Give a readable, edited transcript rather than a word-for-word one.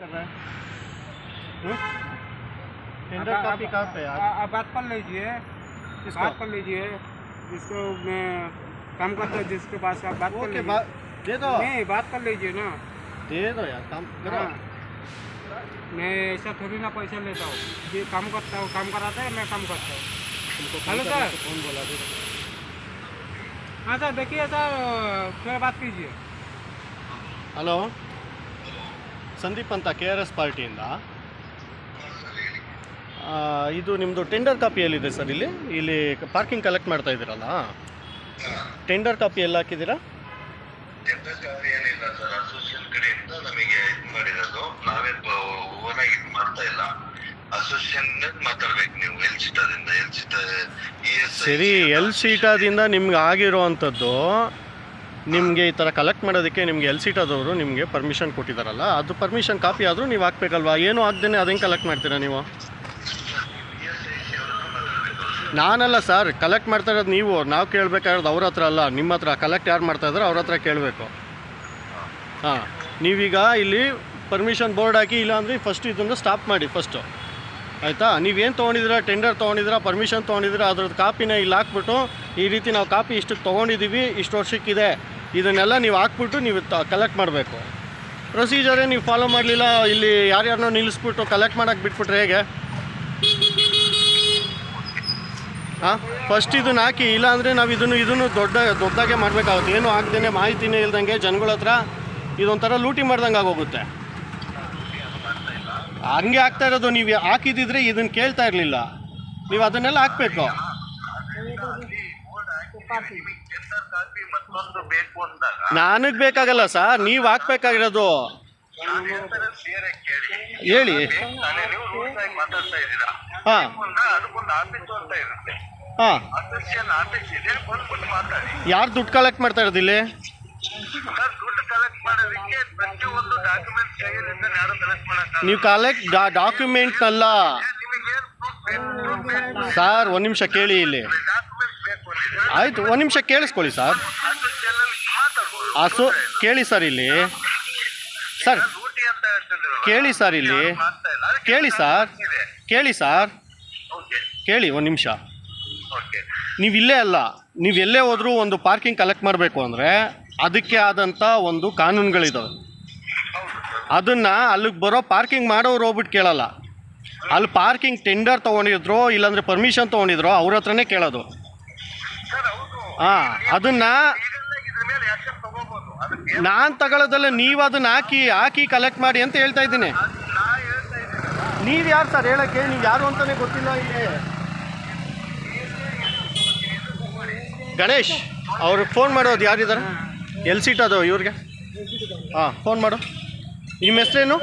कर रहा है? टेंडर कॉपी कहाँ पे यार? आप बात कर लीजिए, बात कर लीजिए जिसको मैं काम करता हूँ जिसके पास आप बात कर ओके, लीजिए। दे दो, नहीं, बात कर लीजिए ना। दे दो यार, काम करो। हाँ, मैं ऐसा थोड़ी ना पैसा लेता हूँ, ये काम करता हूँ, काम कराता है, मैं काम करता हूँ। तुमको हेलो फोन करने सर। से कौन बोला? दे दो। हाँ सर, देखिए सर, थोड़ा बात कीजिए। ಹಲೋ, ಸಂದೀಪ್ ಅಂತ KRS ಪಾರ್ಟಿಯಿಂದ. ಇದು ನಿಮ್ಮದು ಟೆಂಡರ್ ಕಾಪಿ ಎಲ್ಲಿದೆ ಸರ್? ಇಲ್ಲಿ ಪಾರ್ಕಿಂಗ್ ಕಲೆಕ್ಟ್ ಮಾಡ್ತಾ ಇದ್ದೀರಲ್ಲ, ಟೆಂಡರ್ ಕಾಪಿ ಎಲ್ಲ ಹಾಕಿದ್ದೀರಾ? ಟೆಂಡರ್ ಕಾಪಿ ಏನಿಲ್ಲ ಸರ್, ಅಸೋಸಿಯೇಷನ್ ಕಡೆಯಿಂದ ನಮಗೆ ಇದು ಮಾಡಿರೋದು, ನಾವೇ ಓನಾಗಿ ಇದು ಮಾಡ್ತಾ ಇಲ್ಲ. ಅಸೋಸಿಯೇಷನ್ ಮಾತಾಡ್ಬೇಕು ನೀವು. ಸರಿ, ಎಲ್ ಸೀಟಾದಿಂದ ನಿಮ್ಗೆ ಆಗಿರೋ ಅಂಥದ್ದು, ನಿಮಗೆ ಈ ಥರ ಕಲೆಕ್ಟ್ ಮಾಡೋದಕ್ಕೆ ನಿಮಗೆ ಎಲ್ ಸೀಟಾದವರು ನಿಮಗೆ ಪರ್ಮಿಷನ್ ಕೊಟ್ಟಿದ್ದಾರಲ್ಲ, ಅದು ಪರ್ಮಿಷನ್ ಕಾಪಿ ಆದರೂ ನೀವು ಹಾಕ್ಬೇಕಲ್ವಾ? ಏನೂ ಆಗ್ದೇನೆ ಅದೇನು ಕಲೆಕ್ಟ್ ಮಾಡ್ತೀರಾ ನೀವು? ನಾನಲ್ಲ ಸರ್, ಕಲೆಕ್ಟ್ ಮಾಡ್ತಾ ಇರೋದು ನೀವು. ನಾವು ಕೇಳಬೇಕಾಗಿರೋದು ಅವ್ರ ಹತ್ರ ಅಲ್ಲ, ನಿಮ್ಮ ಹತ್ರ. ಕಲೆಕ್ಟ್ ಯಾರು ಮಾಡ್ತಾ ಇದ್ದಾರೋ ಅವ್ರ ಹತ್ರ ಕೇಳಬೇಕು. ಹಾಂ, ನೀವೀಗ ಇಲ್ಲಿ ಪರ್ಮಿಷನ್ ಬೋರ್ಡ್ ಹಾಕಿ, ಇಲ್ಲಾಂದರೆ ಫಸ್ಟ್ ಇದನ್ನು ಸ್ಟಾಪ್ ಮಾಡಿ ಫಸ್ಟು, ಆಯಿತಾ? ನೀವೇನು ತೊಗೊಂಡಿದ್ದೀರಾ, ಟೆಂಡರ್ ತೊಗೊಂಡಿದ್ದೀರಾ, ಪರ್ಮಿಷನ್ ತೊಗೊಂಡಿದ್ದೀರಾ, ಅದ್ರದ್ದು ಕಾಪಿನ ಇಲ್ಲಿ ಹಾಕ್ಬಿಟ್ಟು, ಈ ರೀತಿ ನಾವು ಕಾಪಿ ಇಷ್ಟು ತೊಗೊಂಡಿದ್ದೀವಿ, ಇಷ್ಟು ವರ್ಷಕ್ಕಿದೆ, ಇದನ್ನೆಲ್ಲ ನೀವು ಹಾಕ್ಬಿಟ್ಟು ನೀವು ಕಲೆಕ್ಟ್ ಮಾಡಬೇಕು. ಪ್ರೊಸೀಜರೇ ನೀವು ಫಾಲೋ ಮಾಡಲಿಲ್ಲ, ಇಲ್ಲಿ ಯಾರ್ಯಾರನ್ನೋ ನಿಲ್ಲಿಸ್ಬಿಟ್ಟು ಕಲೆಕ್ಟ್ ಮಾಡೋಕ್ಕೆ ಬಿಟ್ಬಿಟ್ರೆ ಹೇಗೆ? ಹಾಂ, ಫಸ್ಟ್ ಇದನ್ನು ಹಾಕಿ, ಇಲ್ಲಾಂದರೆ ನಾವು ಇದನ್ನು ದೊಡ್ಡದಾಗೆ ಮಾಡಬೇಕಾಗುತ್ತೆ. ಏನೂ ಆಗ್ದೇ, ಮಾಹಿತಿನೇ ಇಲ್ದಂಗೆ ಜನಗಳ ಹತ್ರ ಇದೊಂಥರ ಲೂಟಿ ಮಾಡ್ದಂಗೆ ಆಗೋಗುತ್ತೆ. ಹಂಗೆ ಆಗ್ತಾ ಇರೋದು. ನೀವು ಹಾಕಿದ್ದಿದ್ರೆ ಇದನ್ನು ಕೇಳ್ತಾ ಇರಲಿಲ್ಲ, ನೀವು ಅದನ್ನೆಲ್ಲ ಹಾಕಬೇಕು. ನನಗೆ ಬೇಕಾಗಲ್ಲ ಸರ್, ನೀವು ಹಾಕ್ಬೇಕಾಗಿರೋದು. ಹೇಳಿ. ಹಾಂ ಹಾಂ, ಯಾರು ದುಡ್ಡು ಕಲೆಕ್ಟ್ ಮಾಡ್ತಾ ಇರೋದು ಇಲ್ಲಿ? ನೀವು ಕಲೆಕ್ಟ್ ಡಾಕ್ಯುಮೆಂಟ್ ಅಲ್ಲ ಸರ್. ಒಂದು ನಿಮಿಷ ಕೇಳಿ ಇಲ್ಲಿ. ಆಯಿತು, ಒಂದು ನಿಮಿಷ ಕೇಳಿಸ್ಕೊಳ್ಳಿ ಸರ್. ಕೇಳಿ ಸರ್ ಇಲ್ಲಿ. ಸರ್ ಕೇಳಿ ಸರ್ ಇಲ್ಲಿ. ಕೇಳಿ ಸರ್, ಕೇಳಿ ಸರ್, ಕೇಳಿ ಒಂದು ನಿಮಿಷ. ನೀವು ಇಲ್ಲೇ ಅಲ್ಲ, ನೀವು ಎಲ್ಲೇ ಹೋದರೂ ಒಂದು ಪಾರ್ಕಿಂಗ್ ಕಲೆಕ್ಟ್ ಮಾಡಬೇಕು ಅಂದರೆ ಅದಕ್ಕೆ ಆದಂಥ ಒಂದು ಕಾನೂನುಗಳಿದ್ದಾವೆ. ಅದನ್ನು ಅಲ್ಲಿಗೆ ಬರೋ ಪಾರ್ಕಿಂಗ್ ಮಾಡೋರು ಹೋಗ್ಬಿಟ್ಟು ಕೇಳಲ್ಲ. ಅಲ್ಲಿ ಪಾರ್ಕಿಂಗ್ ಟೆಂಡರ್ ತೊಗೊಂಡಿದ್ರೋ ಇಲ್ಲಾಂದರೆ ಪರ್ಮಿಷನ್ ತೊಗೊಂಡಿದ್ರೋ ಅವ್ರ ಹತ್ರನೇ ಕೇಳೋದು. ಹಾಂ, ಅದನ್ನು ನಾನು ತಗೊಳ್ಳೋದಲ್ಲ, ನೀವು ಅದನ್ನು ಹಾಕಿ ಕಲೆಕ್ಟ್ ಮಾಡಿ ಅಂತ ಹೇಳ್ತಾ ಇದ್ದೀನಿ. ನೀವು ಯಾರು ಸರ್ ಹೇಳೋಕ್ಕೆ? ನೀವು ಯಾರು ಅಂತಲೇ ಗೊತ್ತಿಲ್ಲ ಇಲ್ಲಿ. ಗಣೇಶ್ ಅವ್ರಿಗೆ ಫೋನ್ ಮಾಡೋದು ಯಾರಿದ್ದಾರೆ? ಎಲ್ ಸೀಟ್ ಅದು ಇವ್ರಿಗೆ. ಹಾಂ, ಫೋನ್ ಮಾಡು. ನಿಮ್ಮ ಹೆಸ್ರೇನು?